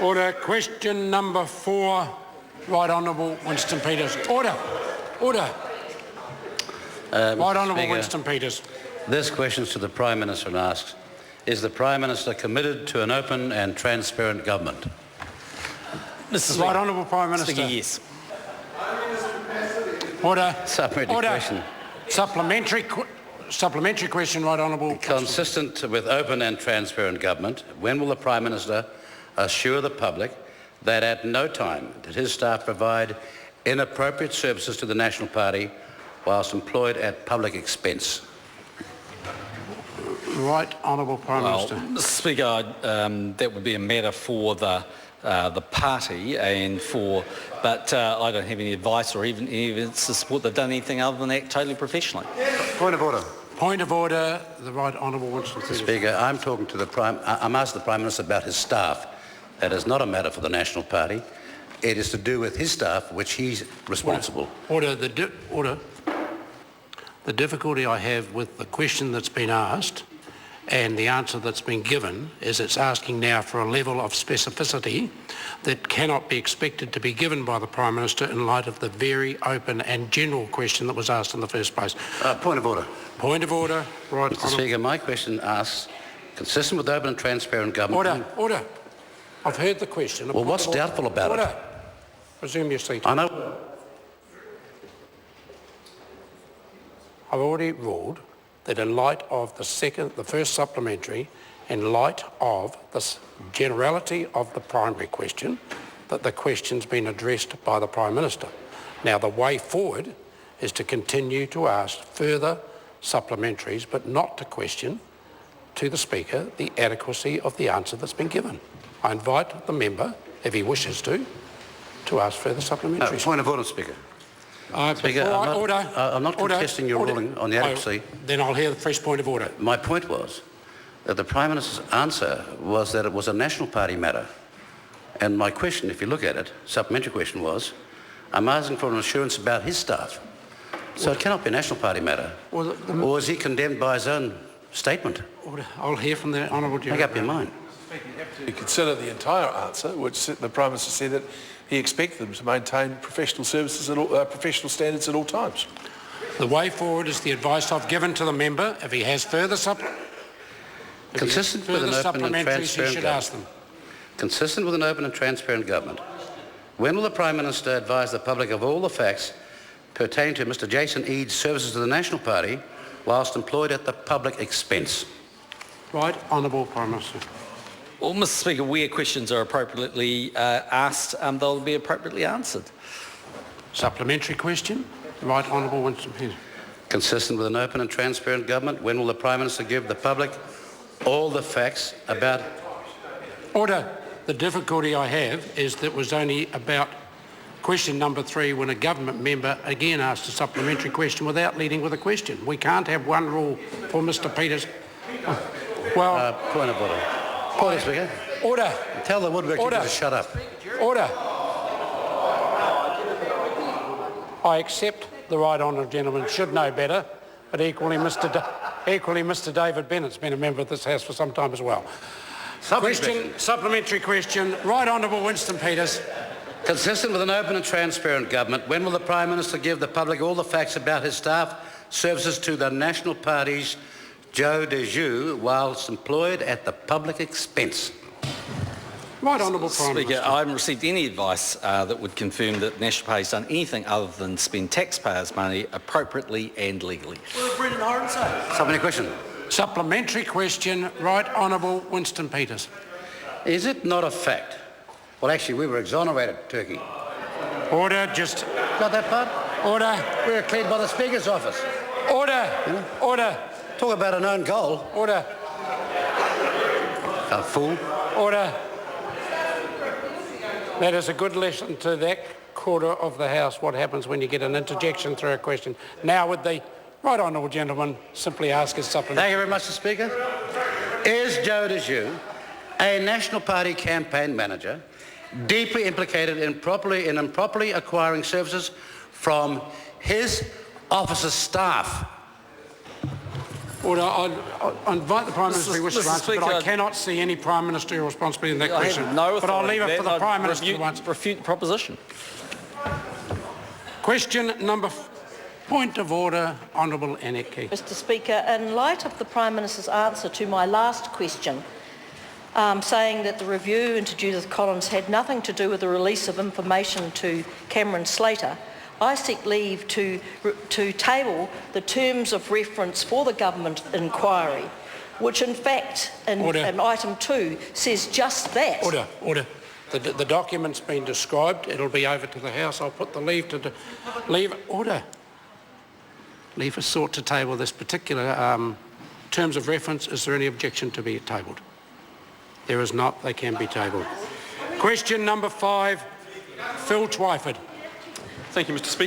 Order. Question number 4. Right Honourable Winston Peters. Order. Order. Right Honourable Winston Peters. This question is to the Prime Minister and asks, is the Prime Minister committed to an open and transparent government? Mr. Right Honourable Prime Minister. Speaker, yes. Order. Supplementary Order. question. Supplementary question, Right Honourable. Consistent with open and transparent government, when will the Prime Minister assure the public that at no time did his staff provide inappropriate services to the National Party whilst employed at public expense? Right Honourable Prime Minister. Mr. Speaker, that would be a matter for the party but I don't have any advice or even any evidence to support they've done anything other than act totally professionally. Point of order. Point of order. The Right Honourable Winston Peters. Speaker, I'm asking the Prime Minister about his staff. That is not a matter for the National Party. It is to do with his staff, which he's responsible. Order. Order. The difficulty I have with the question that's been asked and the answer that's been given is it's asking now for a level of specificity that cannot be expected to be given by the Prime Minister in light of the very open and general question that was asked in the first place. Point of order. Point of order. Right. Mr. Speaker, my question asks, consistent with open and transparent government... Order. I've heard the question. Well, what's doubtful about it? Resume your seat. I know. I've already ruled that in light of the first supplementary, in light of the generality of the primary question, that the question's been addressed by the Prime Minister. Now, the way forward is to continue to ask further supplementaries, but not to question to the Speaker the adequacy of the answer that's been given. I invite the member, if he wishes to ask further supplementaries. Point of order, Speaker. Speaker, I'm not contesting your ruling on the adequacy. Then I'll hear the fresh point of order. My point was that the Prime Minister's answer was that it was a National Party matter. And my question, if you look at it, supplementary question was, I'm asking for an assurance about his staff. So it cannot be a National Party matter. Or is he condemned by his own statement? I'll hear from the Honourable Gentleman. Make up your mind. You consider the entire answer, which the Prime Minister said that he expected them to maintain professional services professional standards at all times. The way forward is the advice I've given to the member. If he has further Consistent with an open and transparent government. Consistent with an open and transparent government, when will the Prime Minister advise the public of all the facts pertaining to Mr Jason Eade's services to the National Party whilst employed at the public expense? Right Honourable Prime Minister. Well, Mr. Speaker, where questions are appropriately asked, they'll be appropriately answered. Supplementary question. Right Honourable Winston Peters. Consistent with an open and transparent government, when will the Prime Minister give the public all the facts about... Order. The difficulty I have is that it was only about question number 3 when a government member again asked a supplementary question without leading with a question. We can't have one rule for Mr Peters. Well... point of order. Order, Speaker. Order. Tell the woodworker to shut up. Order. I accept the right honourable gentleman should know better, but equally Mr David Bennett's been a member of this House for some time as well. Supplementary question. Right Honourable Winston Peters. Consistent with an open and transparent government, when will the Prime Minister give the public all the facts about his staff services to the National Party's Joe Dejoux whilst employed at the public expense? Right Honourable Prime Minister. Speaker, I haven't received any advice that would confirm that the National Party's done anything other than spend taxpayers' money appropriately and legally. Supplementary question. Supplementary question. Right Honourable Winston Peters. Is it not a fact? Well, actually, we were exonerated, Turkey. Order. Just... Got that part? Order. We were cleared by the Speaker's office. Order. You know? Order. Talk about an own goal. Order. A fool. Order. That is a good lesson to that quarter of the House, what happens when you get an interjection through a question. Now would the right honourable gentleman simply ask his supplementary... Thank you very much, Mr Speaker. Is Joe Dejoux, a National Party campaign manager, deeply implicated in improperly acquiring services from his officer's staff? Order. I invite the Prime Minister if he wishes to Mr. answer, but I Speaker, cannot see any Prime Ministerial responsibility in that I question. have no but I'll authority leave it for the I'd Prime Minister once. refute the proposition. Question number... Point of order, Honourable Aneki. Mr. Speaker, in light of the Prime Minister's answer to my last question, saying that the review into Judith Collins had nothing to do with the release of information to Cameron Slater, I seek leave to table the terms of reference for the government inquiry, which in fact in item 2 says just that. Order, order. The document's been described. It'll be over to the House. I'll put the leave to... Order. Leave is sought to table this particular terms of reference. Is there any objection to be tabled? There is not. They can be tabled. Question number 5, Phil Twyford. Thank you, Mr. Speaker.